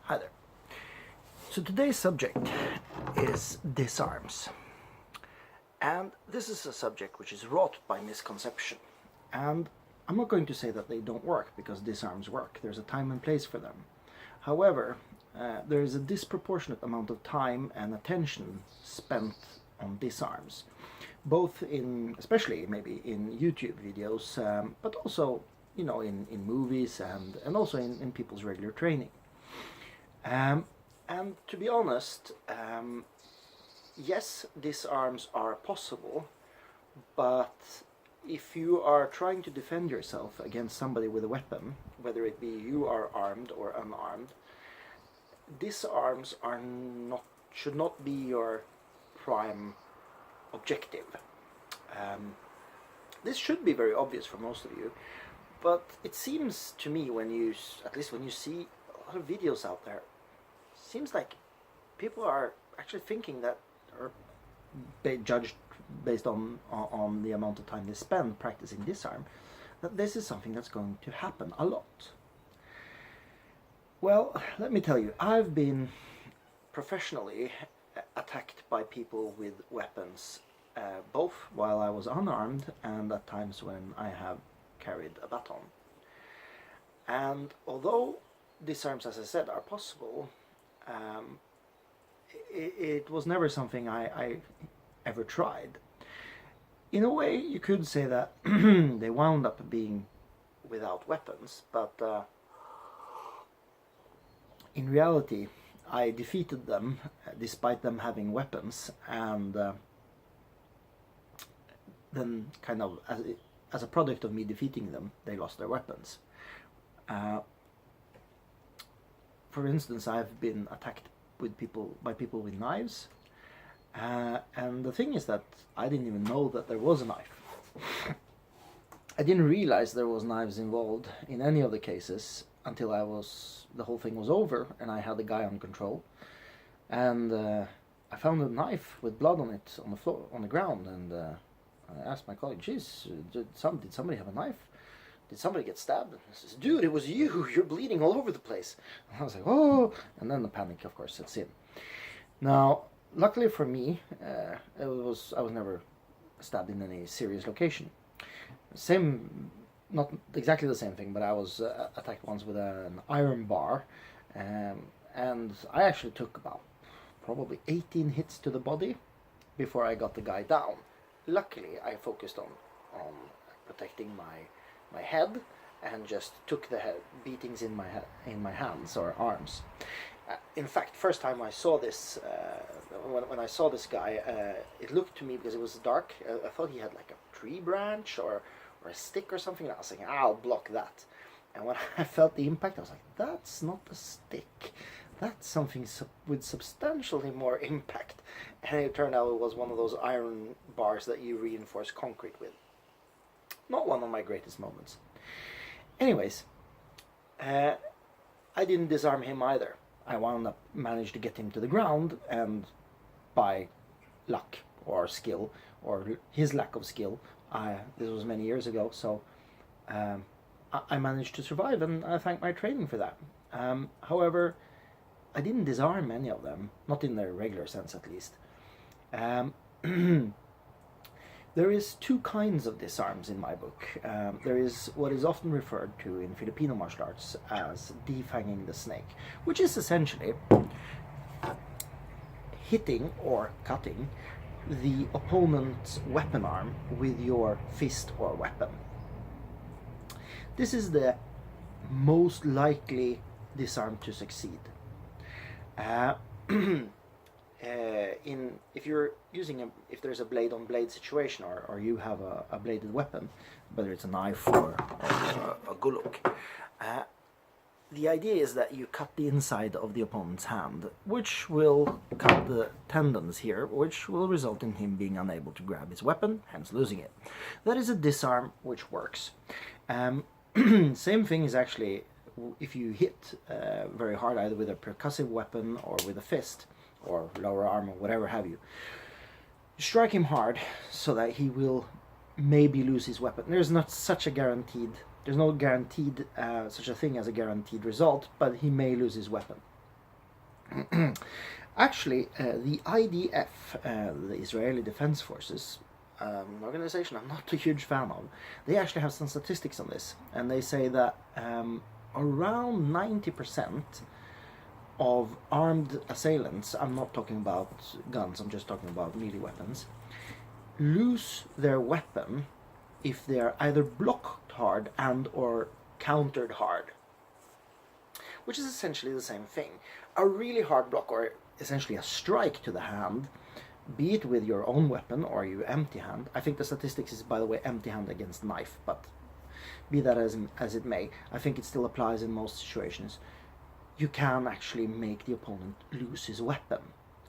Hi there. So today's subject is disarms. And this is a subject which is wrought by misconception. And I'm not going to say that they don't work, because disarms work. There's a time and place for them. However, there is a disproportionate amount of time and attention spent on disarms, both in, especially maybe in YouTube videos, but also, in movies and also in people's regular training. And to be honest, yes, disarms are possible, but if you are trying to defend yourself against somebody with a weapon, whether it be you are armed or unarmed, disarms should not be your prime objective. This should be very obvious for most of you, but it seems to me at least when you see a lot of videos out there, seems like people are actually thinking that, or judged based on the amount of time they spend practicing disarm, that this is something that's going to happen a lot. Well, let me tell you, I've been professionally attacked by people with weapons, both while I was unarmed and at times when I have carried a baton. And although disarms, as I said, are possible, it was never something I ever tried. In a way, you could say that they wound up being without weapons, but in reality, I defeated them despite them having weapons, and then kind of as a product of me defeating them, they lost their weapons. For instance, I've been attacked by people with knives, and the thing is that I didn't even know that there was a knife. I didn't realize there was knives involved in any of the cases until the whole thing was over and I had the guy on control, and I found a knife with blood on it on the floor, on the ground, and I asked my colleague, "Geez, did somebody have a knife? Did somebody get stabbed?" And he says, "Dude, it was you. You're bleeding all over the place." And I was like, "Oh!" And then the panic, of course, sets in. Now, luckily for me, I was never stabbed in any serious location. Not exactly the same thing, but I was attacked once with an iron bar, and I actually took about probably 18 hits to the body before I got the guy down. Luckily, I focused on protecting my head and just took the beatings in my hands or arms. In fact, first time I saw this, when I saw this guy, it looked to me, because it was dark, I thought he had like a tree branch or a stick or something, and I was thinking, I'll block that. And when I felt the impact, I was like, that's not a stick, that's something with substantially more impact. And it turned out it was one of those iron bars that you reinforce concrete with. Not one of my greatest moments. Anyways, I didn't disarm him either. I managed to get him to the ground, and by luck or skill, or his lack of skill, this was many years ago, so I managed to survive, and I thank my training for that. However, I didn't disarm any of them, not in their regular sense at least. There is two kinds of disarms in my book. There is what is often referred to in Filipino martial arts as defanging the snake, which is essentially hitting or cutting the opponent's weapon arm with your fist or weapon. This is the most likely disarm to succeed. If there's a blade on blade situation, or you have a bladed weapon, whether it's a knife or a gulok, the idea is that you cut the inside of the opponent's hand, which will cut the tendons here, which will result in him being unable to grab his weapon, hence losing it. That is a disarm which works. Same thing is actually if you hit very hard, either with a percussive weapon or with a fist or lower arm or whatever have you. Strike him hard so that he will maybe lose his weapon. There's no guaranteed such a thing as a guaranteed result, but he may lose his weapon. Actually, the IDF, the Israeli Defense Forces, an organization I'm not a huge fan of, they actually have some statistics on this, and they say that around 90% of armed assailants, I'm not talking about guns, I'm just talking about melee weapons, lose their weapon if they are either blocked hard and or countered hard, which is essentially the same thing. A really hard block, or essentially a strike to the hand, be it with your own weapon or you empty hand. I think the statistics is, by the way, empty hand against knife, but be that as it may, I think it still applies in most situations. You can actually make the opponent lose his weapon.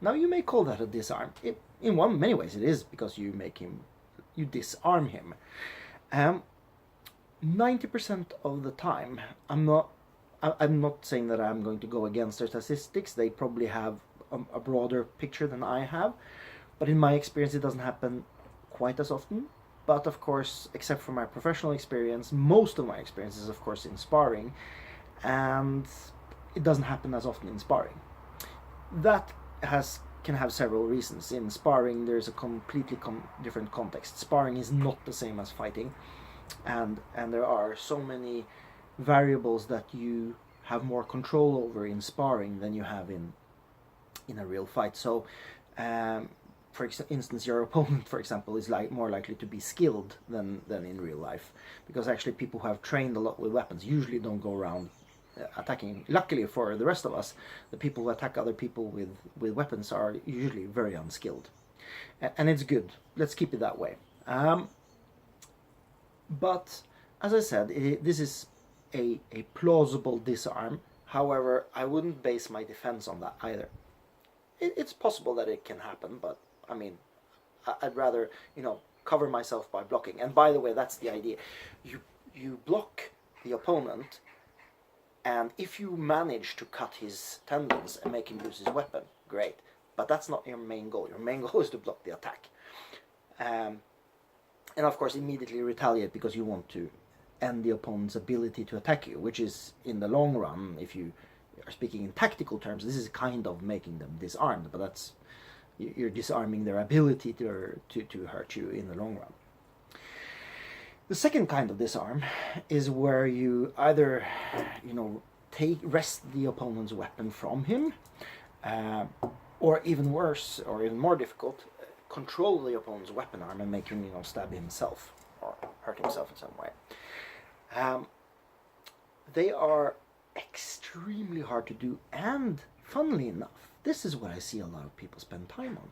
Now you may call that a disarm. In many ways it is, because you disarm him. 90% of the time, I'm not saying that I'm going to go against their statistics. They probably have a broader picture than I have, but in my experience it doesn't happen quite as often. But of course, except for my professional experience, most of my experience is of course in sparring, and it doesn't happen as often in sparring. That can have several reasons. In sparring there's a completely different context. Sparring is not the same as fighting, and there are so many variables that you have more control over in sparring than you have in a real fight. So for instance, your opponent, for example, is more likely to be skilled than in real life, because actually people who have trained a lot with weapons usually don't go around attacking. Luckily for the rest of us, the people who attack other people with weapons are usually very unskilled, and it's good. Let's keep it that way. But as I said, this is a plausible disarm. However, I wouldn't base my defense on that either. It's possible that it can happen, but I mean, I'd rather cover myself by blocking. And by the way, that's the idea. You block the opponent, and if you manage to cut his tendons and make him lose his weapon, great. But that's not your main goal. Your main goal is to block the attack. And of course immediately retaliate, because you want to end the opponent's ability to attack you, which is, in the long run, if you are speaking in tactical terms, this is kind of making them disarmed, but you're disarming their ability to hurt you in the long run. The second kind of disarm is where you either wrest the opponent's weapon from him, or even worse, or even more difficult, control the opponent's weapon arm and make him stab himself or hurt himself in some way. They are extremely hard to do, and funnily enough, this is what I see a lot of people spend time on.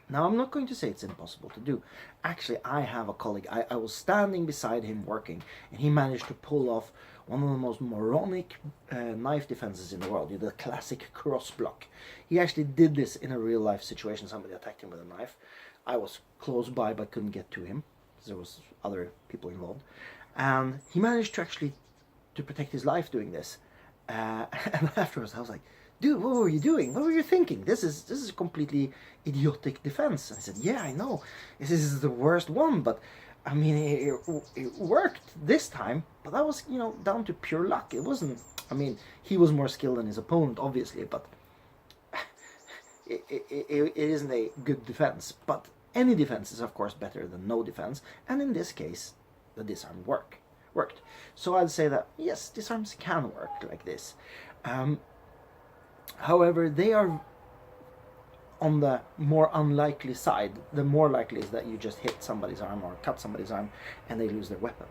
Now, I'm not going to say it's impossible to do. Actually, I have a colleague, I was standing beside him working, and he managed to pull off one of the most moronic knife defenses in the world, the classic cross block. He actually did this in a real life situation. Somebody attacked him with a knife. I was close by but couldn't get to him, because there was other people involved. And he managed to protect his life doing this. And afterwards I was like, dude, what were you doing? What were you thinking? This is a completely idiotic defense. And I said, yeah, I know. This is the worst one, but I mean, it worked this time, but that was, down to pure luck. It wasn't, I mean, he was more skilled than his opponent, obviously, but it isn't a good defense. But any defense is, of course, better than no defense, and in this case, the disarm worked. So I'd say that, yes, disarms can work like this. However, they are on the more unlikely side. The more likely is that you just hit somebody's arm or cut somebody's arm and they lose their weapon.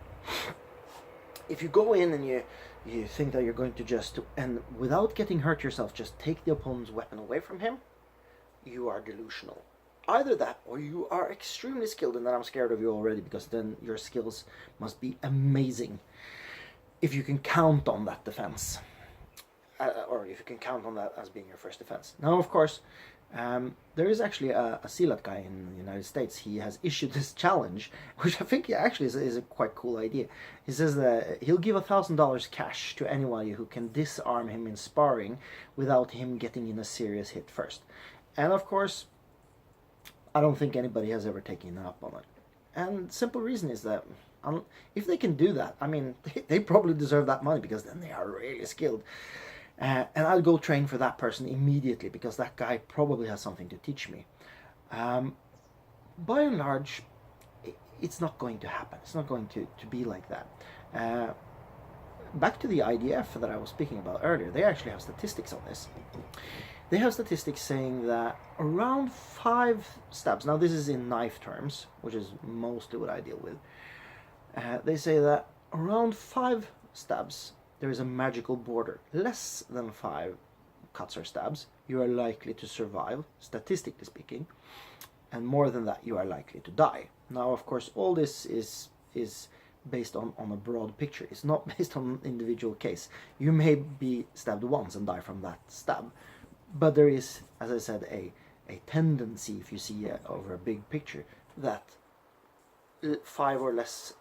If you go in and you think that you're going to just, and without getting hurt yourself, just take the opponent's weapon away from him, you are delusional. Either that, or you are extremely skilled, and then I'm scared of you already, because then your skills must be amazing if you can count on that defense. Or if you can count on that as being your first defense. Now, of course, there is actually a Silat guy in the United States. He has issued this challenge, which I think actually is a quite cool idea. He says that he'll give $1,000 cash to anyone who can disarm him in sparring without him getting in a serious hit first. And of course, I don't think anybody has ever taken up on it. And the simple reason is that if they can do that, I mean, they probably deserve that money, because then they are really skilled. And I'll go train for that person immediately because that guy probably has something to teach me. By and large, it's not going to happen. It's not going to be like that. Back to the IDF that I was speaking about earlier, they actually have statistics on this. They have statistics saying that around 5 stabs, now this is in knife terms, which is mostly what I deal with, they say that around 5 stabs there is a magical border. Less than 5 cuts or stabs, you are likely to survive, statistically speaking, and more than that you are likely to die. Now of course all this is based on a broad picture. It's not based on an individual case. You may be stabbed once and die from that stab, but there is, as I said, a tendency, if you see over a big picture, that 5 or less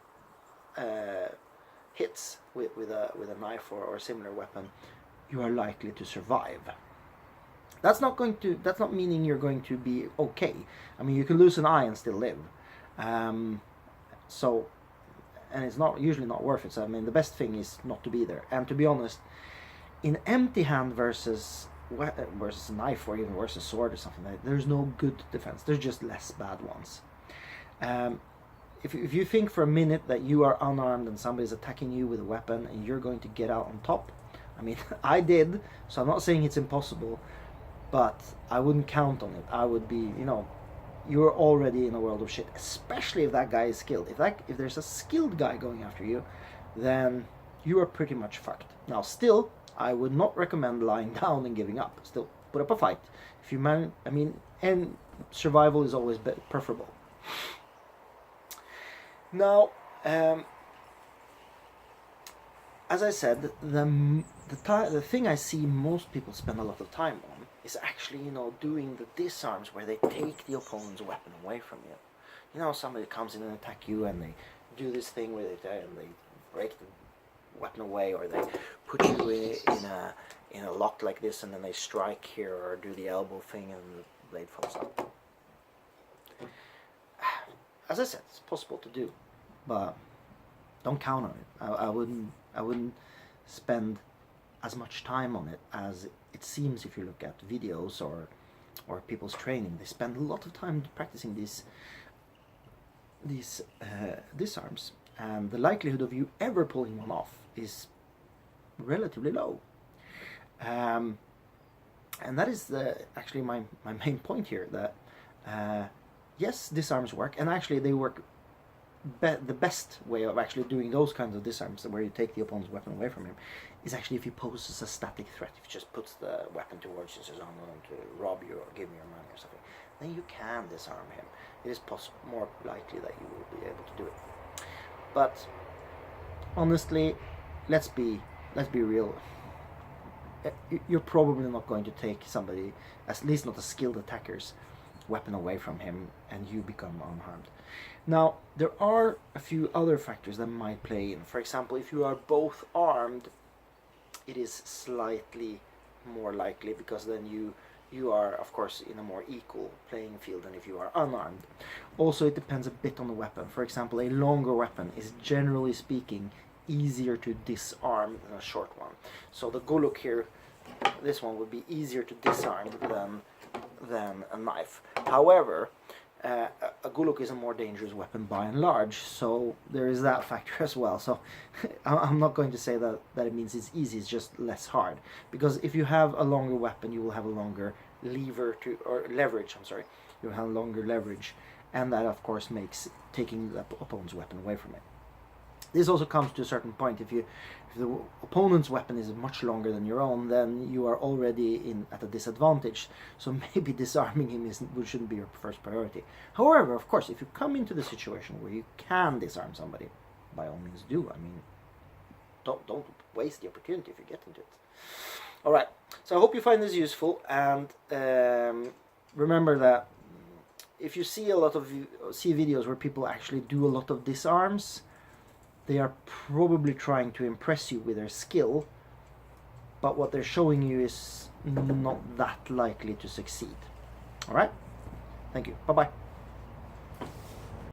hits with a knife or similar weapon, you are likely to survive. That's not meaning you're going to be okay. I mean, you can lose an eye and still live. And it's usually not worth it. So I mean, the best thing is not to be there. And to be honest, in empty hand versus a knife, or even versus a sword or something like that, there's no good defense. There's just less bad ones. If you think for a minute that you are unarmed and somebody's attacking you with a weapon and you're going to get out on top, I mean, I did, so I'm not saying it's impossible, but I wouldn't count on it. I would be, you're already in a world of shit, especially if that guy is skilled. If there's a skilled guy going after you, then you are pretty much fucked. Now, still, I would not recommend lying down and giving up. Still, put up a fight. If you and survival is always preferable. Now, as I said, the thing I see most people spend a lot of time on is actually, doing the disarms where they take the opponent's weapon away from you. Somebody comes in and attack you and they do this thing with it and they break the weapon away, or they put you in a lock like this and then they strike here, or do the elbow thing and the blade falls out. As I said, it's possible to do, but don't count on it. I wouldn't spend as much time on it as it seems if you look at videos or people's training. They spend a lot of time practicing these disarms, and the likelihood of you ever pulling one off is relatively low. And that is actually my main point here, that yes, disarms work, and actually they work. The best way of actually doing those kinds of disarms, where you take the opponent's weapon away from him, is actually if he poses a static threat. If he just puts the weapon towards you and says, "I'm going to rob you or give me your money" or something, then you can disarm him. It is more likely that you will be able to do it. But honestly, let's be real. You're probably not going to take somebody, at least not a skilled attacker's weapon away from him, and you become unharmed. Now, there are a few other factors that might play in. For example, if you are both armed, it is slightly more likely, because then you are, of course, in a more equal playing field than if you are unarmed. Also, it depends a bit on the weapon. For example, a longer weapon is, generally speaking, easier to disarm than a short one. So the Goluk here, this one would be easier to disarm than a knife. However, a Goluk is a more dangerous weapon by and large, so there is that factor as well. So I'm not going to say that it means it's easy, it's just less hard. Because if you have a longer weapon, you will have a longer leverage, you'll have longer leverage, and that of course makes taking the opponent's weapon away from it. This also comes to a certain point. If the opponent's weapon is much longer than your own, then you are already at a disadvantage. So maybe disarming him shouldn't be your first priority. However, of course, if you come into the situation where you can disarm somebody, by all means do. I mean, don't waste the opportunity if you get into it. All right. So I hope you find this useful, and remember that if you see videos where people actually do a lot of disarms, they are probably trying to impress you with their skill, but what they're showing you is not that likely to succeed. Alright? Thank you. Bye-bye.